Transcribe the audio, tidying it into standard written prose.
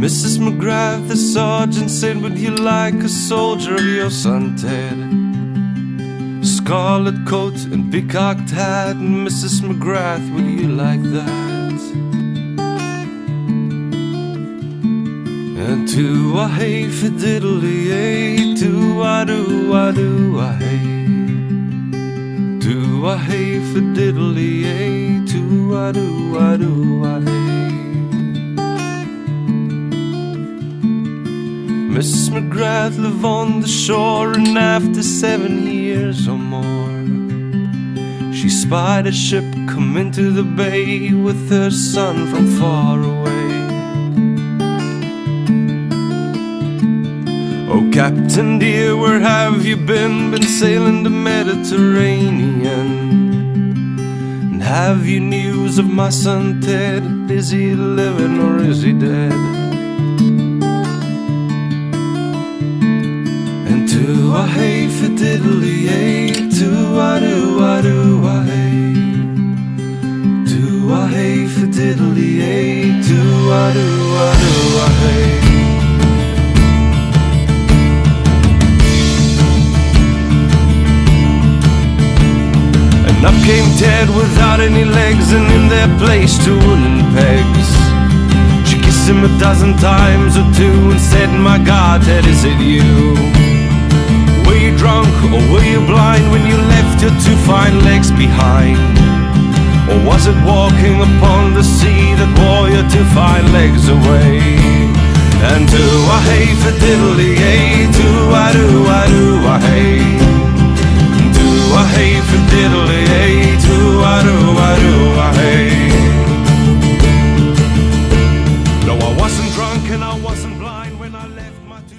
Mrs. McGrath, the sergeant said, would you like a soldier of your son Ted? Scarlet coat and peacocked hat, Mrs. McGrath, would you like that? And to-a-hey fiddly-ay, to-a-do-a-do-a-hey, to-a-hey fiddly-ay, to-a-do-a-do-a-hey. Mrs. McGrath lived on the shore, and after 7 years or more, she spied a ship come into the bay with her son from far away. Oh, Captain dear, where have you been? Been sailing the Mediterranean. And have you news of my son Ted? Is he living or is he dead? To-a-hey fiddly-ay, to-a-do-a-do-a-hey, to-a-hey fiddly-ay, to-a-do-a-do-a-hey. And up came Ted without any legs, and in their place 2 wooden pegs. She kissed him a dozen times or two and said, my God, Ted, is it you? Were you drunk or were you blind when you left your 2 fine legs behind? Or was it walking upon the sea that wore your 2 fine legs away? And to-a-hey fiddly-ay, to-a-do-a-do-a-hey, to-a-hey fiddly-ay, to-a-do-a-do-a-hey. No, I wasn't drunk and I wasn't blind when I left my 2